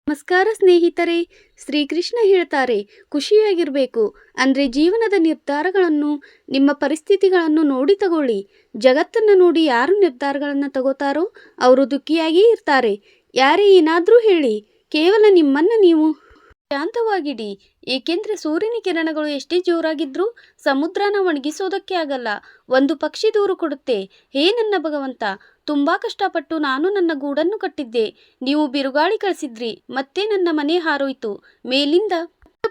ನಮಸ್ಕಾರ ಸ್ನೇಹಿತರೆ. ಶ್ರೀಕೃಷ್ಣ ಹೇಳ್ತಾರೆ, ಖುಷಿಯಾಗಿರಬೇಕು ಅಂದರೆ ಜೀವನದ ನಿರ್ಧಾರಗಳನ್ನು, ನಿಮ್ಮ ಪರಿಸ್ಥಿತಿಗಳನ್ನು ನೋಡಿ ತಗೊಳ್ಳಿ. ಜಗತ್ತನ್ನು ನೋಡಿ ಯಾರು ನಿರ್ಧಾರಗಳನ್ನು ತಗೋತಾರೋ ಅವರು ದುಃಖಿಯಾಗಿ ಇರ್ತಾರೆ. ಯಾರೇ ಏನಾದರೂ ಹೇಳಿ, ಕೇವಲ ನಿಮ್ಮನ್ನು ನೀವು ಶಾಂತವಾಗಿಡಿ. ಏಕೆಂದರೆ ಸೂರ್ಯನ ಕಿರಣಗಳು ಎಷ್ಟೇ ಜೋರಾಗಿದ್ರೂ ಸಮುದ್ರನ ಒಣಗಿಸೋದಕ್ಕೆ ಆಗಲ್ಲ. ಒಂದು ಪಕ್ಷಿ ದೂರು ಕೊಡುತ್ತೆ, ಹೇ ನನ್ನ ಭಗವಂತ, ತುಂಬಾ ಕಷ್ಟಪಟ್ಟು ನಾನು ನನ್ನ ಗೂಡನ್ನು ಕಟ್ಟಿದ್ದೆ. ನೀವು ಬಿರುಗಾಳಿ ಕಳಿಸಿದ್ರಿ, ಮತ್ತೆ ನನ್ನ ಮನೆ ಹಾರೋಯ್ತು. ಮೇಲಿಂದ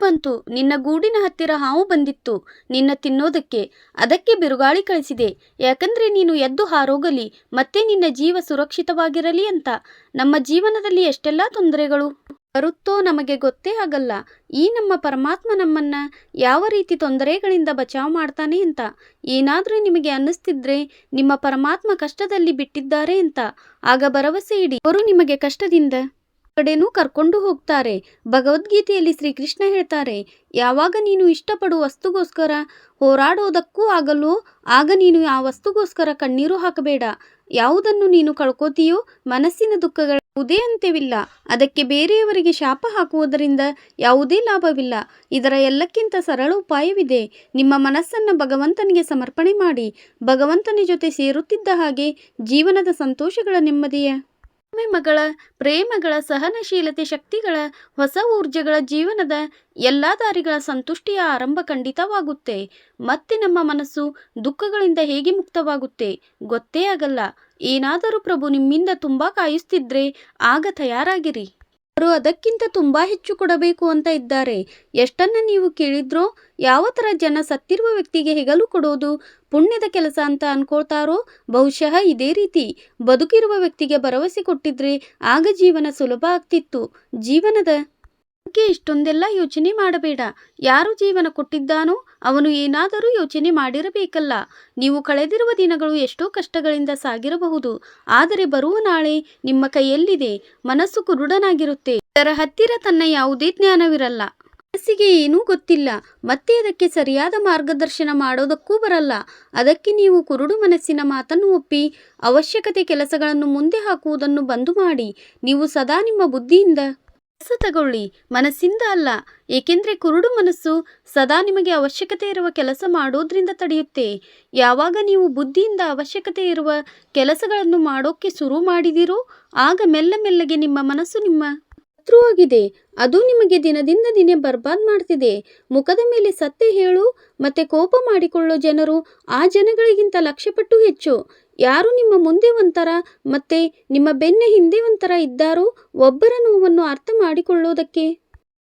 ಬಂತು, ನಿನ್ನ ಗೂಡಿನ ಹತ್ತಿರ ಹಾವು ಬಂದಿತ್ತು ನಿನ್ನ ತಿನ್ನೋದಕ್ಕೆ. ಅದಕ್ಕೆ ಬಿರುಗಾಳಿ ಕಳಿಸಿದೆ, ಯಾಕಂದ್ರೆ ನೀನು ಎದ್ದು ಹಾರೋಗಲಿ ಮತ್ತೆ ನಿನ್ನ ಜೀವ ಸುರಕ್ಷಿತವಾಗಿರಲಿ ಅಂತ. ನಮ್ಮ ಜೀವನದಲ್ಲಿ ಎಷ್ಟೆಲ್ಲ ತೊಂದರೆಗಳು ಬರುತ್ತೋ ನಮಗೆ ಗೊತ್ತೇ ಆಗಲ್ಲ. ಈ ನಮ್ಮ ಪರಮಾತ್ಮ ನಮ್ಮನ್ನ ಯಾವ ರೀತಿ ತೊಂದರೆಗಳಿಂದ ಬಚಾವ್ ಮಾಡ್ತಾನೆ ಅಂತ. ಏನಾದರೂ ನಿಮಗೆ ಅನ್ನಿಸ್ತಿದ್ರೆ ನಿಮ್ಮ ಪರಮಾತ್ಮ ಕಷ್ಟದಲ್ಲಿ ಬಿಟ್ಟಿದ್ದಾರೆ ಅಂತ, ಆಗ ಭರವಸೆ ಇಡಿ, ಅವರು ನಿಮಗೆ ಕಷ್ಟದಿಂದ ಕಡೆನೂ ಕರ್ಕೊಂಡು ಹೋಗ್ತಾರೆ. ಭಗವದ್ಗೀತೆಯಲ್ಲಿ ಶ್ರೀಕೃಷ್ಣ ಹೇಳ್ತಾರೆ, ಯಾವಾಗ ನೀನು ಇಷ್ಟಪಡುವ ವಸ್ತುಗೋಸ್ಕರ ಹೋರಾಡೋದಕ್ಕೂ ಆಗಲ್ವೋ ಆಗ ನೀನು ಆ ವಸ್ತುಗೋಸ್ಕರ ಕಣ್ಣೀರು ಹಾಕಬೇಡ. ಯಾವುದನ್ನು ನೀನು ಕಳ್ಕೋತೀಯೋ ಮನಸ್ಸಿನ ದುಃಖಗಳ ಯಾವುದೇ ಅಂತ್ಯವಿಲ್ಲ. ಅದಕ್ಕೆ ಬೇರೆಯವರಿಗೆ ಶಾಪ ಹಾಕುವುದರಿಂದ ಯಾವುದೇ ಲಾಭವಿಲ್ಲ. ಇದರ ಎಲ್ಲಕ್ಕಿಂತ ಸರಳ ಉಪಾಯವಿದೆ. ನಿಮ್ಮ ಮನಸ್ಸನ್ನು ಭಗವಂತನಿಗೆ ಸಮರ್ಪಣೆ ಮಾಡಿ ಭಗವಂತನ ಜೊತೆ ಸೇರುತ್ತಿದ್ದ ಹಾಗೆ ಜೀವನದ ಸಂತೋಷಗಳ ನೆಮ್ಮದಿಯ ಮಗಳ ಪ್ರೇಮಗಳ ಸಹನಶೀಲತೆ ಶಕ್ತಿಗಳ ಹೊಸ ಊರ್ಜೆಗಳ ಜೀವನದ ಎಲ್ಲ ದಾರಿಗಳ ಸಂತುಷ್ಟಿಯ ಆರಂಭ ಖಂಡಿತವಾಗುತ್ತೆ. ಮತ್ತೆ ನಮ್ಮ ಮನಸ್ಸು ದುಃಖಗಳಿಂದ ಹೇಗೆ ಮುಕ್ತವಾಗುತ್ತೆ ಗೊತ್ತೇ ಆಗಲ್ಲ. ಏನಾದರೂ ಪ್ರಭು ನಿಮ್ಮಿಂದ ತುಂಬಾ ಕಾಯಿಸ್ತಿದ್ರೆ ಆಗ ತಯಾರಾಗಿರಿ. ಅವರು ಅದಕ್ಕಿಂತ ತುಂಬಾ ಹೆಚ್ಚು ಕೊಡಬೇಕು ಅಂತ ಇದ್ದಾರೆ. ಎಷ್ಟನ್ನ ನೀವು ಕೇಳಿದ್ರೋ, ಯಾವ ಥರ ಜನ ಸತ್ತಿರುವ ವ್ಯಕ್ತಿಗೆ ಹೆಗಲು ಕೊಡೋದು ಪುಣ್ಯದ ಕೆಲಸ ಅಂತ ಅನ್ಕೊಳ್ತಾರೋ, ಬಹುಶಃ ಇದೇ ರೀತಿ ಬದುಕಿರುವ ವ್ಯಕ್ತಿಗೆ ಭರವಸೆ ಕೊಟ್ಟಿದ್ರೆ ಆಗ ಜೀವನ ಸುಲಭ ಆಗ್ತಿತ್ತು. ಜೀವನದ ಬಗ್ಗೆ ಇಷ್ಟೊಂದೆಲ್ಲ ಯೋಚನೆ ಮಾಡಬೇಡ. ಯಾರು ಜೀವನ ಕೊಟ್ಟಿದ್ದಾನೋ ಅವನು ಏನಾದರೂ ಯೋಚನೆ ಮಾಡಿರಬೇಕಲ್ಲ. ನೀವು ಕಳೆದಿರುವ ದಿನಗಳು ಎಷ್ಟೋ ಕಷ್ಟಗಳಿಂದ ಸಾಗಿರಬಹುದು, ಆದರೆ ಬರುವ ನಾಳೆ ನಿಮ್ಮ ಕೈಯಲ್ಲಿದೆ. ಮನಸ್ಸು ಕುರುಡನಾಗಿರುತ್ತೆ, ಇದರ ಹತ್ತಿರ ತನ್ನ ಯಾವುದೇ ಜ್ಞಾನವಿರಲ್ಲ. ಮನಸ್ಸಿಗೆ ಏನೂ ಗೊತ್ತಿಲ್ಲ, ಮತ್ತೆ ಅದಕ್ಕೆ ಸರಿಯಾದ ಮಾರ್ಗದರ್ಶನ ಮಾಡೋದಕ್ಕೂ ಬರಲ್ಲ. ಅದಕ್ಕೆ ನೀವು ಕುರುಡು ಮನಸ್ಸಿನ ಮಾತನ್ನು ಒಪ್ಪಿ ಅವಶ್ಯಕತೆ ಕೆಲಸಗಳನ್ನು ಮುಂದೆ ಹಾಕುವುದನ್ನು ಬಂದು ಮಾಡಿ. ನೀವು ಸದಾ ನಿಮ್ಮ ಬುದ್ಧಿಯಿಂದ ಕೆಲಸ ತಗೊಳ್ಳಿ, ಮನಸ್ಸಿಂದ ಅಲ್ಲ. ಏಕೆಂದ್ರೆ ಕುರುಡು ಮನಸ್ಸು ಸದಾ ನಿಮಗೆ ಅವಶ್ಯಕತೆ ಇರುವ ಕೆಲಸ ಮಾಡೋದ್ರಿಂದ ತಡೆಯುತ್ತೆ. ಯಾವಾಗ ನೀವು ಬುದ್ಧಿಯಿಂದ ಅವಶ್ಯಕತೆ ಇರುವ ಕೆಲಸಗಳನ್ನು ಮಾಡೋಕ್ಕೆ ಶುರು ಮಾಡಿದಿರೋ ಆಗ ಮೆಲ್ಲ ಮೆಲ್ಲಗೆ ನಿಮ್ಮ ಮನಸ್ಸು ನಿಮ್ಮ ಶತ್ರುವಾಗಿದೆ. ಅದು ನಿಮಗೆ ದಿನದಿಂದ ದಿನ ಬರ್ಬಾದ್ ಮಾಡ್ತಿದೆ. ಮುಖದ ಮೇಲೆ ಸತ್ಯ ಹೇಳು ಮತ್ತೆ ಕೋಪ ಮಾಡಿಕೊಳ್ಳೋ ಜನರು ಆ ಜನಗಳಿಗಿಂತ ಲಕ್ಷಪಟ್ಟು ಹೆಚ್ಚು. ಯಾರು ನಿಮ್ಮ ಮುಂದೆ ಒಂಥರ ಮತ್ತೆ ನಿಮ್ಮ ಬೆನ್ನ ಹಿಂದೆ ಒಂಥರ ಇದ್ದಾರೋ ಒಬ್ಬರ ನೋವನ್ನು ಅರ್ಥ ಮಾಡಿಕೊಳ್ಳೋದಕ್ಕೆ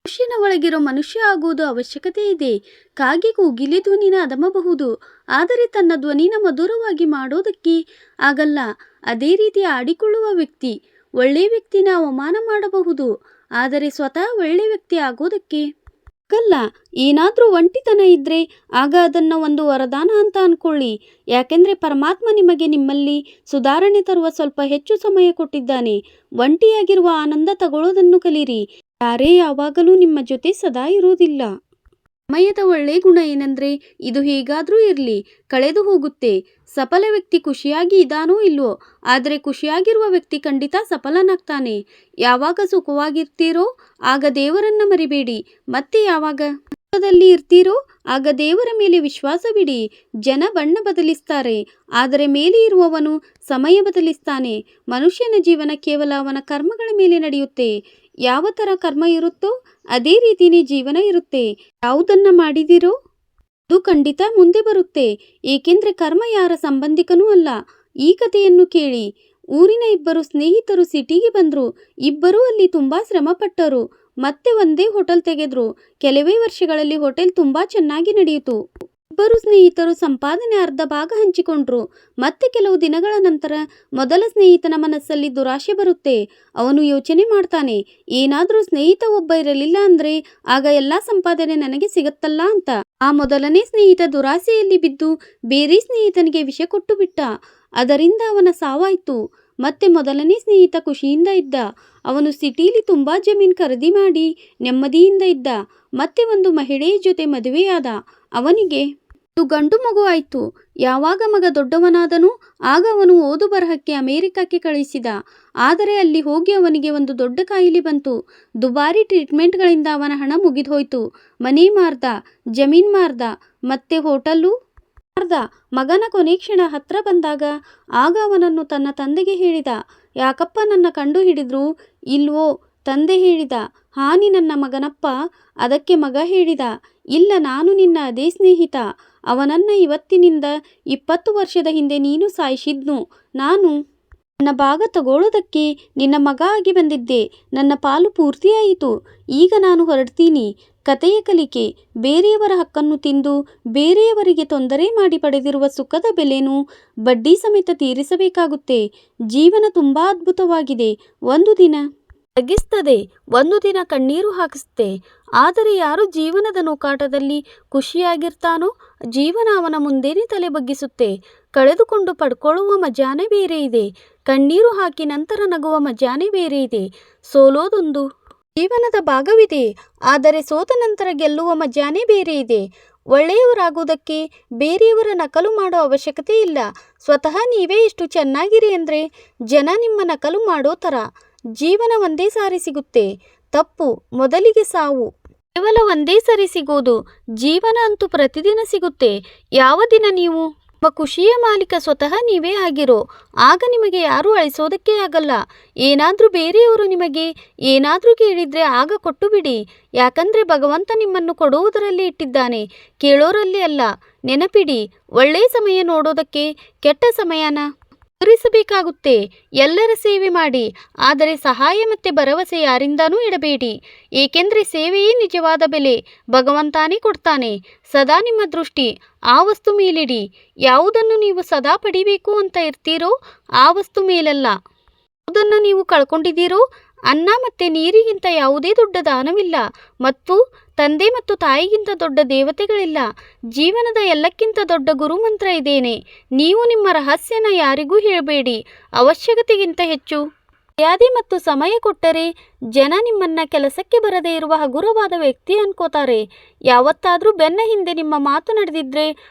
ಮನುಷ್ಯನ ಒಳಗಿರೋ ಮನುಷ್ಯ ಆಗುವುದು ಅವಶ್ಯಕತೆ ಇದೆ. ಕಾಗೆಗೂ ಗಿಲಿ ಧ್ವನಿನ ಅದಮಬಹುದು, ಆದರೆ ತನ್ನ ಧ್ವನಿನ ಮಧುರವಾಗಿ ಮಾಡೋದಕ್ಕೆ ಆಗಲ್ಲ. ಅದೇ ರೀತಿ ಆಡಿಕೊಳ್ಳುವ ವ್ಯಕ್ತಿ ಒಳ್ಳೆ ವ್ಯಕ್ತಿನ ಅವಮಾನ ಮಾಡಬಹುದು, ಆದರೆ ಸ್ವತಃ ಒಳ್ಳೆ ವ್ಯಕ್ತಿ ಆಗೋದಕ್ಕೆ ಆಗಲ್ಲ. ಏನಾದರೂ ಒಂಟಿತನ ಇದ್ರೆ ಆಗ ಅದನ್ನು ಒಂದು ವರದಾನ ಅಂತ ಅನ್ಕೊಳ್ಳಿ. ಯಾಕೆಂದ್ರೆ ಪರಮಾತ್ಮ ನಿಮಗೆ ನಿಮ್ಮಲ್ಲಿ ಸುಧಾರಣೆ ತರುವ ಸ್ವಲ್ಪ ಹೆಚ್ಚು ಸಮಯ ಕೊಟ್ಟಿದ್ದಾನೆ. ಒಂಟಿಯಾಗಿರುವ ಆನಂದ ತಗೊಳ್ಳೋದನ್ನು ಕಲೀರಿ. ಯಾರೇ ಯಾವಾಗಲೂ ನಿಮ್ಮ ಜೊತೆ ಸದಾ ಇರುವುದಿಲ್ಲ. ಸಮಯದ ಒಳ್ಳೆ ಗುಣ ಏನಂದ್ರೆ ಇದು ಹೇಗಾದ್ರೂ ಇರಲಿ, ಕಳೆದು ಹೋಗುತ್ತೆ. ಸಫಲ ವ್ಯಕ್ತಿ ಖುಷಿಯಾಗಿ ಇದಾನೋ ಇಲ್ವೋ, ಆದರೆ ಖುಷಿಯಾಗಿರುವ ವ್ಯಕ್ತಿ ಖಂಡಿತ ಸಫಲನಾಗ್ತಾನೆ. ಯಾವಾಗ ಸುಖವಾಗಿರ್ತೀರೋ ಆಗ ದೇವರನ್ನ ಮರಿಬೇಡಿ. ಮತ್ತೆ ಯಾವಾಗ ದುಃಖದಲ್ಲಿ ಇರ್ತೀರೋ ಆಗ ದೇವರ ಮೇಲೆ ವಿಶ್ವಾಸವಿಡಿ. ಜನ ಬಣ್ಣ ಬದಲಿಸ್ತಾರೆ, ಆದರೆ ಮೇಲೆ ಇರುವವನು ಸಮಯ ಬದಲಿಸ್ತಾನೆ. ಮನುಷ್ಯನ ಜೀವನ ಕೇವಲ ಅವನ ಕರ್ಮಗಳ ಮೇಲೆ ನಡೆಯುತ್ತೆ. ಯಾವ ಥರ ಕರ್ಮ ಇರುತ್ತೋ ಅದೇ ರೀತಿನೇ ಜೀವನ ಇರುತ್ತೆ. ಯಾವುದನ್ನ ಮಾಡಿದಿರೋ ಅದು ಖಂಡಿತ ಮುಂದೆ ಬರುತ್ತೆ. ಏಕೆಂದ್ರೆ ಕರ್ಮ ಯಾರ ಸಂಬಂಧಿಕನೂ ಅಲ್ಲ. ಈ ಕಥೆಯನ್ನು ಕೇಳಿ. ಊರಿನ ಇಬ್ಬರು ಸ್ನೇಹಿತರು ಸಿಟಿಗೆ ಬಂದ್ರು. ಇಬ್ಬರೂ ಅಲ್ಲಿ ತುಂಬಾ ಶ್ರಮ ಪಟ್ಟರು. ಮತ್ತೆ ಒಂದೇ ಹೋಟೆಲ್ ತೆಗೆದ್ರು. ಕೆಲವೇ ವರ್ಷಗಳಲ್ಲಿ ಹೋಟೆಲ್ ತುಂಬಾ ಚೆನ್ನಾಗಿ ನಡೆಯಿತು. ಇಬ್ಬರು ಸ್ನೇಹಿತರು ಸಂಪಾದನೆ ಅರ್ಧ ಭಾಗ ಹಂಚಿಕೊಂಡ್ರು. ಮತ್ತೆ ಕೆಲವು ದಿನಗಳ ನಂತರ ಮೊದಲ ಸ್ನೇಹಿತನ ಮನಸ್ಸಲ್ಲಿ ದುರಾಶೆ ಬರುತ್ತೆ. ಅವನು ಯೋಚನೆ ಮಾಡ್ತಾನೆ, ಏನಾದರೂ ಸ್ನೇಹಿತ ಒಬ್ಬ ಇರಲಿಲ್ಲ ಅಂದ್ರೆ ಆಗ ಎಲ್ಲಾ ಸಂಪಾದನೆ ನನಗೆ ಸಿಗತ್ತಲ್ಲ ಅಂತ. ಆ ಮೊದಲನೇ ಸ್ನೇಹಿತ ದುರಾಸೆಯಲ್ಲಿ ಬಿದ್ದು ಬೇರೆ ಸ್ನೇಹಿತನಿಗೆ ವಿಷ ಕೊಟ್ಟು ಬಿಟ್ಟ. ಅದರಿಂದ ಅವನ ಸಾವಾಯ್ತು. ಮತ್ತೆ ಮೊದಲನೇ ಸ್ನೇಹಿತ ಖುಷಿಯಿಂದ ಇದ್ದ. ಅವನು ಸಿಟಿಲಿ ತುಂಬಾ ಜಮೀನು ಖರೀದಿ ಮಾಡಿ ನೆಮ್ಮದಿಯಿಂದ ಇದ್ದ. ಮತ್ತೆ ಒಂದು ಮಹಿಳೆಯ ಜೊತೆ ಮದುವೆಯಾದ. ಅವನಿಗೆ ಇದು ಗಂಡು ಮಗು ಆಯಿತು. ಯಾವಾಗ ಮಗ ದೊಡ್ಡವನಾದನು ಆಗ ಅವನು ಓದು ಬರಹಕ್ಕೆ ಅಮೆರಿಕಕ್ಕೆ ಕಳಿಸಿದ. ಆದರೆ ಅಲ್ಲಿ ಹೋಗಿ ಅವನಿಗೆ ಒಂದು ದೊಡ್ಡ ಕಾಯಿಲೆ ಬಂತು. ದುಬಾರಿ ಟ್ರೀಟ್ಮೆಂಟ್ಗಳಿಂದ ಅವನ ಹಣ ಮುಗಿದೋಯ್ತು. ಮನೆ ಮಾರ್ದ, ಜಮೀನ್ ಮಾರ್ದ, ಮತ್ತೆ ಹೋಟೆಲ್ಲು ಮಾರ್ದ. ಮಗನ ಕೊನೆ ಕ್ಷಣ ಹತ್ರ ಬಂದಾಗ ಆಗ ಅವನನ್ನು ತನ್ನ ತಂದೆಗೆ ಹೇಳಿದ. ಯಾಕಪ್ಪ ನನ್ನ ಕಂಡು ಹಿಡಿದ್ರು ಇಲ್ವೋ? ತಂದೆ ಹೇಳಿದ, ಹಾನಿ ನನ್ನ ಮಗನಪ್ಪ. ಅದಕ್ಕೆ ಮಗ ಹೇಳಿದ, ಇಲ್ಲ, ನಾನು ನಿನ್ನ ಅದೇ ಸ್ನೇಹಿತ. ಅವನನ್ನ ಇವತ್ತಿನಿಂದ 20 ವರ್ಷದ ಹಿಂದೆ ನೀನು ಸಾಯಿಸಿದ್ನು. ನಾನು ನನ್ನ ಭಾಗ ತಗೊಳ್ಳೋದಕ್ಕೆ ನಿನ್ನ ಮಗ ಆಗಿ ಬಂದಿದ್ದೆ. ನನ್ನ ಪಾಲು ಪೂರ್ತಿಯಾಯಿತು. ಈಗ ನಾನು ಹೊರಡ್ತೀನಿ. ಕತೆಯ ಕಲಿಕೆ: ಬೇರೆಯವರ ಹಕ್ಕನ್ನು ತಿಂದು ಬೇರೆಯವರಿಗೆ ತೊಂದರೆ ಮಾಡಿ ಪಡೆದಿರುವ ಸುಖದ ಬೆಲೆನೂ ಬಡ್ಡಿ ಸಮೇತ ತೀರಿಸಬೇಕಾಗುತ್ತೆ. ಜೀವನ ತುಂಬಾ ಅದ್ಭುತವಾಗಿದೆ. ಒಂದು ದಿನ ತಗ್ಗಿಸ್ತದೆ, ಒಂದು ದಿನ ಕಣ್ಣೀರು ಹಾಕಿಸುತ್ತೆ. ಆದರೆ ಯಾರು ಜೀವನದ ನೂಕಾಟದಲ್ಲಿ ಖುಷಿಯಾಗಿರ್ತಾನೋ ಜೀವನ ಅವನ ಮುಂದೆನೇ ತಲೆ ಬಗ್ಗಿಸುತ್ತೆ. ಕಳೆದುಕೊಂಡು ಪಡ್ಕೊಳ್ಳುವ ಮಜಾನೇ ಬೇರೆ ಇದೆ. ಕಣ್ಣೀರು ಹಾಕಿ ನಂತರ ನಗುವ ಮಜಾನೇ ಬೇರೆ ಇದೆ. ಸೋಲೋದೊಂದು ಜೀವನದ ಭಾಗವಿದೆ, ಆದರೆ ಸೋತ ನಂತರ ಗೆಲ್ಲುವ ಮಜಾನೇ ಬೇರೆ ಇದೆ. ಒಳ್ಳೆಯವರಾಗುವುದಕ್ಕೆ ಬೇರೆಯವರ ನಕಲು ಮಾಡೋ ಅವಶ್ಯಕತೆ ಇಲ್ಲ. ಸ್ವತಃ ನೀವೇ ಎಷ್ಟು ಚೆನ್ನಾಗಿರಿ ಅಂದರೆ ಜನ ನಿಮ್ಮ ನಕಲು ಮಾಡೋ ಥರ. ಜೀವನ ಒಂದೇ ಸಾರಿ ಸಿಗುತ್ತೆ. ತಪ್ಪು ಮೊದಲಿಗೆ ಸಾವು ಕೇವಲ ಒಂದೇ ಸರಿ ಸಿಗೋದು. ಜೀವನ ಅಂತೂ ಪ್ರತಿದಿನ ಸಿಗುತ್ತೆ. ಯಾವ ದಿನ ನೀವು ನಿಮ್ಮ ಖುಷಿಯ ಮಾಲೀಕ ಸ್ವತಃ ನೀವೇ ಆಗಿರೋ ಆಗ ನಿಮಗೆ ಯಾರೂ ಅಳಿಸೋದಕ್ಕೆ ಆಗಲ್ಲ. ಏನಾದರೂ ಬೇರೆಯವರು ನಿಮಗೆ ಏನಾದರೂ ಕೇಳಿದರೆ ಆಗ ಕೊಟ್ಟು ಬಿಡಿ. ಯಾಕಂದರೆ ಭಗವಂತ ನಿಮ್ಮನ್ನು ಕೊಡುವುದರಲ್ಲಿ ಇಟ್ಟಿದ್ದಾನೆ, ಕೇಳೋರಲ್ಲಿ ಅಲ್ಲ. ನೆನಪಿಡಿ, ಒಳ್ಳೆಯ ಸಮಯ ನೋಡೋದಕ್ಕೆ ಕೆಟ್ಟ ಸಮಯನ ಎದುರಿಸಬೇಕಾಗುತ್ತೆ. ಎಲ್ಲರ ಸೇವೆ ಮಾಡಿ, ಆದರೆ ಸಹಾಯ ಮತ್ತು ಭರವಸೆ ಯಾರಿಂದನೂ ಇಡಬೇಡಿ. ಏಕೆಂದರೆ ಸೇವೆಯೇ ನಿಜವಾದ ಬೆಲೆ. ಭಗವಂತನೇ ಕೊಡ್ತಾನೆ. ಸದಾ ನಿಮ್ಮ ದೃಷ್ಟಿ ಆ ವಸ್ತು ಮೇಲಿಡಿ. ಯಾವುದನ್ನು ನೀವು ಸದಾ ಪಡಿಬೇಕು ಅಂತ ಇರ್ತೀರೋ ಆ ವಸ್ತು ಮೇಲಲ್ಲ. ಯಾವುದನ್ನು ನೀವು ಕಳ್ಕೊಂಡಿದ್ದೀರೋ ಅನ್ನ ಮತ್ತು ನೀರಿಗಿಂತ ಯಾವುದೇ ದೊಡ್ಡ ದಾನವಿಲ್ಲ, ಮತ್ತು ತಂದೆ ಮತ್ತು ತಾಯಿಗಿಂತ ದೊಡ್ಡ ದೇವತೆಗಳಿಲ್ಲ. ಜೀವನದ ಎಲ್ಲಕ್ಕಿಂತ ದೊಡ್ಡ ಗುರುಮಂತ್ರ ಇದೇನೆ. ನೀವು ನಿಮ್ಮ ರಹಸ್ಯನ ಯಾರಿಗೂ ಹೇಳಬೇಡಿ. ಅವಶ್ಯಕತೆಗಿಂತ ಹೆಚ್ಚು ಮರ್ಯಾದೆ ಮತ್ತು ಸಮಯ ಕೊಟ್ಟರೆ ಜನ ನಿಮ್ಮನ್ನ ಕೆಲಸಕ್ಕೆ ಬರದೇ ಇರುವ ಹಗುರವಾದ ವ್ಯಕ್ತಿ ಅನ್ಕೋತಾರೆ. ಯಾವತ್ತಾದರೂ ಬೆನ್ನ ಹಿಂದೆ ನಿಮ್ಮ ಮಾತು ನಡೆದಿದ್ರೆ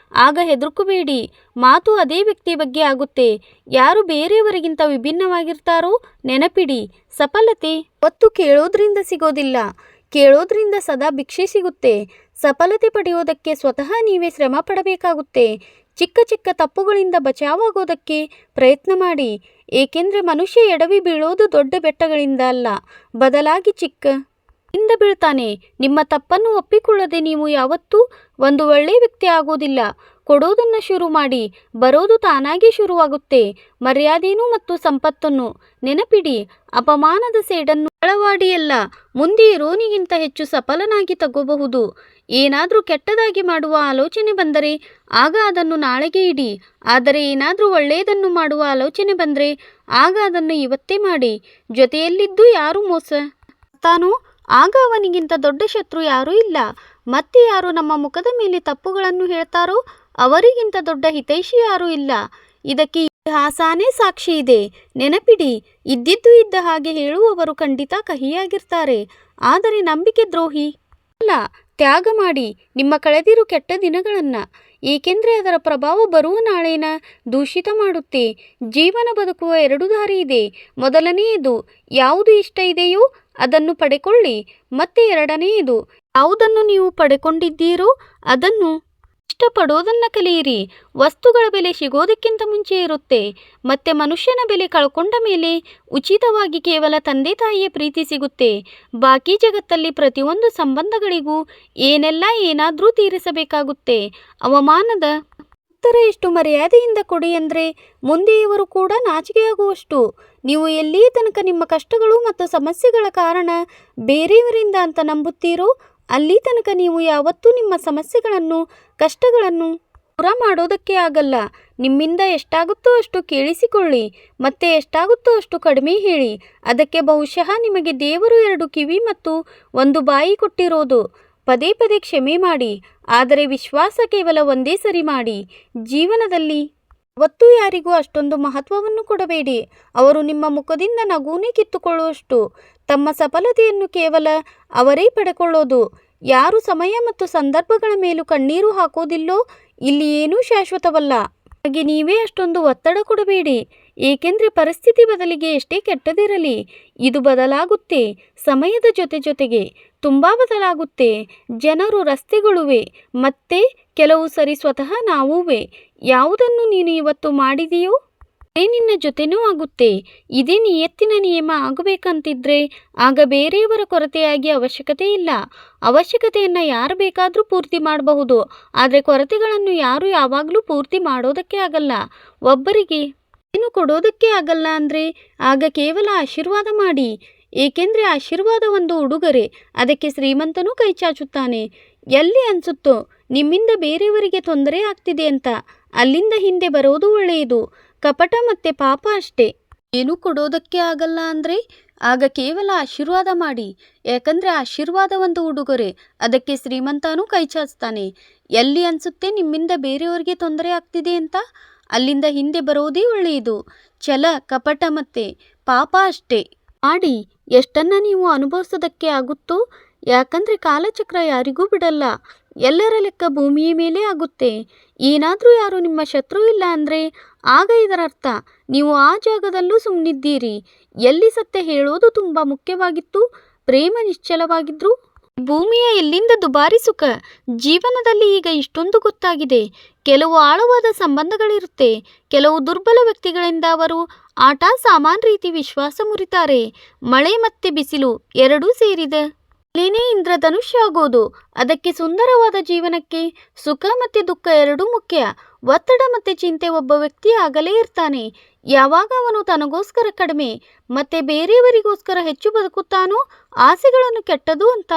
ಆಗ ಹೆದರ್ಕೋಬೇಡಿ. ಮಾತು ಅದೇ ವ್ಯಕ್ತಿ ಬಗ್ಗೆ ಆಗುತ್ತೆ. ಯಾರು ಬೇರೆಯವರಿಗಿಂತ ವಿಭಿನ್ನವಾಗಿರ್ತಾರೋ ನೆನಪಿಡಿ, ಸಫಲತೆ ಒತ್ತು ಕೇಳೋದ್ರಿಂದ ಸಿಗೋದಿಲ್ಲ, ಕೇಳೋದ್ರಿಂದ ಸದಾ ಭಿಕ್ಷೆ ಸಿಗುತ್ತೆ. ಸಫಲತೆ ಪಡೆಯೋದಕ್ಕೆ ಸ್ವತಃ ನೀವೇ ಶ್ರಮ ಪಡಬೇಕಾಗುತ್ತೆ. ಚಿಕ್ಕ ಚಿಕ್ಕ ತಪ್ಪುಗಳಿಂದ ಬಚಾವಾಗೋದಕ್ಕೆ ಪ್ರಯತ್ನ ಮಾಡಿ. ಏಕೆಂದರೆ ಮನುಷ್ಯ ಎಡವಿ ಬೀಳೋದು ದೊಡ್ಡ ಬೆಟ್ಟಗಳಿಂದ ಅಲ್ಲ, ಬದಲಾಗಿ ಚಿಕ್ಕದಿಂದ ಬೀಳ್ತಾನೆ. ನಿಮ್ಮ ತಪ್ಪನ್ನು ಒಪ್ಪಿಕೊಳ್ಳದೆ ನೀವು ಯಾವತ್ತೂ ಒಂದು ಒಳ್ಳೆಯ ವ್ಯಕ್ತಿ ಆಗೋದಿಲ್ಲ. ಕೊಡೋದನ್ನು ಶುರು ಮಾಡಿ, ಬರೋದು ತಾನಾಗೇ ಶುರುವಾಗುತ್ತೆ. ಮರ್ಯಾದೆನೂ ಮತ್ತು ಸಂಪತ್ತನ್ನು ನೆನಪಿಡಿ. ಅಪಮಾನದ ಸೇಡನ್ನು ಅಳವಾಡಿಯಲ್ಲ, ಮುಂದೆ ಇರೋನಿಗಿಂತ ಹೆಚ್ಚು ಸಫಲನಾಗಿ ತಗೋಬಹುದು. ಏನಾದರೂ ಕೆಟ್ಟದಾಗಿ ಮಾಡುವ ಆಲೋಚನೆ ಬಂದರೆ ಆಗ ಅದನ್ನು ನಾಳೆಗೆ ಇಡಿ. ಆದರೆ ಏನಾದರೂ ಒಳ್ಳೆಯದನ್ನು ಮಾಡುವ ಆಲೋಚನೆ ಬಂದರೆ ಆಗ ಅದನ್ನು ಇವತ್ತೇ ಮಾಡಿ. ಜೊತೆಯಲ್ಲಿದ್ದು ಯಾರು ಮೋಸ ಮಾಡ್ತಾನೋ ಆಗ ಅವನಿಗಿಂತ ದೊಡ್ಡ ಶತ್ರು ಯಾರೂ ಇಲ್ಲ. ಮತ್ತೆ ಯಾರು ನಮ್ಮ ಮುಖದ ಮೇಲೆ ತಪ್ಪುಗಳನ್ನು ಹೇಳ್ತಾರೋ ಅವರಿಗಿಂತ ದೊಡ್ಡ ಹಿತೈಷಿ ಯಾರೂ ಇಲ್ಲ. ಇದಕ್ಕೆ ಇತಿಹಾಸನೇ ಸಾಕ್ಷಿ ಇದೆ. ನೆನಪಿಡಿ, ಇದ್ದಿದ್ದು ಇದ್ದ ಹಾಗೆ ಹೇಳುವವರು ಖಂಡಿತ ಕಹಿಯಾಗಿರ್ತಾರೆ, ಆದರೆ ನಂಬಿಕೆ ದ್ರೋಹಿ ಅಲ್ಲ. ತ್ಯಾಗ ಮಾಡಿ ನಿಮ್ಮ ಕಳೆದಿರೋ ಕೆಟ್ಟ ದಿನಗಳನ್ನು, ಏಕೆಂದರೆ ಅದರ ಪ್ರಭಾವ ಬರುವ ನಾಳೆನ ದೂಷಿತ ಮಾಡುತ್ತೆ. ಜೀವನ ಬದುಕುವ 2 ದಾರಿ ಇದೆ. ಮೊದಲನೆಯದು ಯಾವುದು ಇಷ್ಟ ಇದೆಯೋ ಅದನ್ನು ಪಡೆಕೊಳ್ಳಿ, ಮತ್ತೆ ಎರಡನೆಯದು ಯಾವುದನ್ನು ನೀವು ಪಡೆಕೊಂಡಿದ್ದೀರೋ ಅದನ್ನು ಇಷ್ಟಪಡೋದನ್ನು ಕಲಿಯಿರಿ. ವಸ್ತುಗಳ ಬೆಲೆ ಸಿಗೋದಕ್ಕಿಂತ ಮುಂಚೆ ಇರುತ್ತೆ, ಮತ್ತೆ ಮನುಷ್ಯನ ಬೆಲೆ ಕಳ್ಕೊಂಡ ಮೇಲೆ ಉಚಿತವಾಗಿ ಕೇವಲ ತಂದೆ ತಾಯಿಯ ಪ್ರೀತಿ ಸಿಗುತ್ತೆ. ಬಾಕಿ ಜಗತ್ತಲ್ಲಿ ಪ್ರತಿಯೊಂದು ಸಂಬಂಧಗಳಿಗೂ ಏನಾದರೂ ತೀರಿಸಬೇಕಾಗುತ್ತೆ. ಅವಮಾನದ ಉತ್ತರ ಎಷ್ಟು ಮರ್ಯಾದೆಯಿಂದ ಕೊಡಿ ಅಂದರೆ ಮುಂದೆಯವರು ಕೂಡ ನಾಚಿಕೆಯಾಗುವಷ್ಟು. ನೀವು ಎಲ್ಲಿಯ ತನಕ ನಿಮ್ಮ ಕಷ್ಟಗಳು ಮತ್ತು ಸಮಸ್ಯೆಗಳ ಕಾರಣ ಬೇರೆಯವರಿಂದ ಅಂತ ನಂಬುತ್ತೀರೋ ಅಲ್ಲಿ ತನಕ ನೀವು ಯಾವತ್ತೂ ನಿಮ್ಮ ಸಮಸ್ಯೆಗಳನ್ನು ಕಷ್ಟಗಳನ್ನು ದೂರ ಮಾಡೋದಕ್ಕೆ ಆಗಲ್ಲ. ನಿಮ್ಮಿಂದ ಎಷ್ಟಾಗುತ್ತೋ ಅಷ್ಟು ಕೇಳಿಸಿಕೊಳ್ಳಿ, ಮತ್ತೆ ಎಷ್ಟಾಗುತ್ತೋ ಅಷ್ಟು ಕಡಿಮೆ ಹೇಳಿ. ಅದಕ್ಕೆ ಬಹುಶಃ ನಿಮಗೆ ದೇವರು 2 ಕಿವಿ ಮತ್ತು 1 ಬಾಯಿ ಕೊಟ್ಟಿರೋದು. ಪದೇ ಪದೇ ಕ್ಷಮೆ ಮಾಡಿ, ಆದರೆ ವಿಶ್ವಾಸ ಕೇವಲ ಒಂದೇ ಸರಿ ಮಾಡಿ. ಜೀವನದಲ್ಲಿ ಯಾವತ್ತೂ ಯಾರಿಗೂ ಅಷ್ಟೊಂದು ಮಹತ್ವವನ್ನು ಕೊಡಬೇಡಿ. ಅವರು ನಿಮ್ಮ ಮುಖದಿಂದ ನಗುನೇ ಕಿತ್ತುಕೊಳ್ಳುವಷ್ಟು. ತಮ್ಮ ಸಫಲತೆಯನ್ನು ಕೇವಲ ಅವರೇ ಪಡೆಕೊಳ್ಳೋದು. ಯಾರು ಸಮಯ ಮತ್ತು ಸಂದರ್ಭಗಳ ಮೇಲೂ ಕಣ್ಣೀರು ಹಾಕೋದಿಲ್ಲೋ ಇಲ್ಲಿ ಏನೂ ಶಾಶ್ವತವಲ್ಲ. ಹಾಗೆ ನೀವೇ ಅಷ್ಟೊಂದು ಒತ್ತಡ ಕೊಡಬೇಡಿ. ಏಕೆಂದರೆ ಪರಿಸ್ಥಿತಿ ಬದಲಿಗೆ ಎಷ್ಟೇ ಕೆಟ್ಟದಿರಲಿ ಇದು ಬದಲಾಗುತ್ತೆ. ಸಮಯದ ಜೊತೆಗೆ ತುಂಬ ಬದಲಾಗುತ್ತೆ. ಜನರು, ರಸ್ತೆಗಳುವೆ, ಮತ್ತೆ ಕೆಲವು ಸರಿ ಸ್ವತಃ ನಾವೂವೆ. ಯಾವುದನ್ನು ನೀನು ಇವತ್ತು ಮಾಡಿದೆಯೋ ಅದೇ ನಿನ್ನ ಜೊತೆನೂ ಆಗುತ್ತೆ. ಇದೇ ನಿಯತ್ತಿನ ನಿಯಮ ಆಗಬೇಕಂತಿದ್ರೆ ಆಗ ಬೇರೆಯವರ ಕೊರತೆಯಾಗಿ ಅವಶ್ಯಕತೆ ಇಲ್ಲ. ಅವಶ್ಯಕತೆಯನ್ನು ಯಾರು ಬೇಕಾದರೂ ಪೂರ್ತಿ ಮಾಡಬಹುದು, ಆದರೆ ಕೊರತೆಗಳನ್ನು ಯಾರು ಯಾವಾಗಲೂ ಪೂರ್ತಿ ಮಾಡೋದಕ್ಕೆ ಆಗಲ್ಲ. ಒಬ್ಬರಿಗೆ ಏನು ಕೊಡೋದಕ್ಕೆ ಆಗಲ್ಲ ಅಂದರೆ ಆಗ ಕೇವಲ ಆಶೀರ್ವಾದ ಮಾಡಿ. ಏಕೆಂದರೆ ಆಶೀರ್ವಾದ ಒಂದು ಉಡುಗೊರೆ, ಅದಕ್ಕೆ ಶ್ರೀಮಂತನೂ ಕೈ ಚಾಚುತ್ತಾನೆ. ಎಲ್ಲಿ ಅನಿಸುತ್ತೋ ನಿಮ್ಮಿಂದ ಬೇರೆಯವರಿಗೆ ತೊಂದರೆ ಆಗ್ತಿದೆ ಅಂತ ಅಲ್ಲಿಂದ ಹಿಂದೆ ಬರೋದು ಒಳ್ಳೆಯದು. ಕಪಟ ಮತ್ತು ಪಾಪ ಅಷ್ಟೇ. ಏನೂ ಕೊಡೋದಕ್ಕೆ ಆಗಲ್ಲ ಅಂದರೆ ಆಗ ಕೇವಲ ಆಶೀರ್ವಾದ ಮಾಡಿ. ಯಾಕಂದರೆ ಆಶೀರ್ವಾದ ಒಂದು ಉಡುಗೊರೆ, ಅದಕ್ಕೆ ಶ್ರೀಮಂತನೂ ಕೈ ಚಾಚ್ತಾನೆ. ಎಲ್ಲಿ ಅನಿಸುತ್ತೆ ನಿಮ್ಮಿಂದ ಬೇರೆಯವರಿಗೆ ತೊಂದರೆ ಆಗ್ತಿದೆ ಅಂತ ಅಲ್ಲಿಂದ ಹಿಂದೆ ಬರೋದೇ ಒಳ್ಳೆಯದು. ಛಲ, ಕಪಟ ಮತ್ತು ಪಾಪ ಅಷ್ಟೇ ಮಾಡಿ ಎಷ್ಟನ್ನು ನೀವು ಅನುಭವಿಸೋದಕ್ಕೆ ಆಗುತ್ತೋ. ಯಾಕಂದರೆ ಕಾಲಚಕ್ರ ಯಾರಿಗೂ ಬಿಡಲ್ಲ. ಎಲ್ಲರ ಲೆಕ್ಕ ಭೂಮಿಯ ಮೇಲೆ ಆಗುತ್ತೆ. ಏನಾದರೂ ಯಾರು ನಿಮ್ಮ ಶತ್ರು ಇಲ್ಲ ಅಂದರೆ ಆಗ ಇದರರ್ಥ ನೀವು ಆ ಜಾಗದಲ್ಲೂ ಸುಮ್ಮನಿದ್ದೀರಿ. ಎಲ್ಲಿ ಸತ್ಯ ಹೇಳೋದು ತುಂಬ ಮುಖ್ಯವಾಗಿತ್ತು. ಪ್ರೇಮ ನಿಶ್ಚಲವಾಗಿದ್ರು ಭೂಮಿಯ ಎಲ್ಲಿಂದ ದುಬಾರಿ ಸುಖ. ಜೀವನದಲ್ಲಿ ಈಗ ಇಷ್ಟೊಂದು ಗೊತ್ತಾಗಿದೆ. ಕೆಲವು ಆಳವಾದ ಸಂಬಂಧಗಳಿರುತ್ತೆ. ಕೆಲವು ದುರ್ಬಲ ವ್ಯಕ್ತಿಗಳಿಂದ ಅವರು ಆಟ ಸಾಮಾನ್ ರೀತಿ ವಿಶ್ವಾಸ ಮುರಿತಾರೆ. ಮಳೆ ಮತ್ತು ಬಿಸಿಲು ಎರಡೂ ಸೇರಿದ ಅಲ್ಲೇನೇ ಇಂದ್ರಧನುಷ್ಯ ಆಗೋದು. ಅದಕ್ಕೆ ಸುಂದರವಾದ ಜೀವನಕ್ಕೆ ಸುಖ ಮತ್ತು ದುಃಖ ಎರಡೂ ಮುಖ್ಯ. ಒತ್ತಡ ಮತ್ತು ಚಿಂತೆ ಒಬ್ಬ ವ್ಯಕ್ತಿ ಆಗಲೇ ಇರ್ತಾನೆ. ಯಾವಾಗ ಅವನು ತನಗೋಸ್ಕರ ಕಡಿಮೆ ಮತ್ತೆ ಬೇರೆಯವರಿಗೋಸ್ಕರ ಹೆಚ್ಚು ಬದುಕುತ್ತಾನೋ ಆಸೆಗಳನ್ನು ಕೆಟ್ಟದು ಅಂತ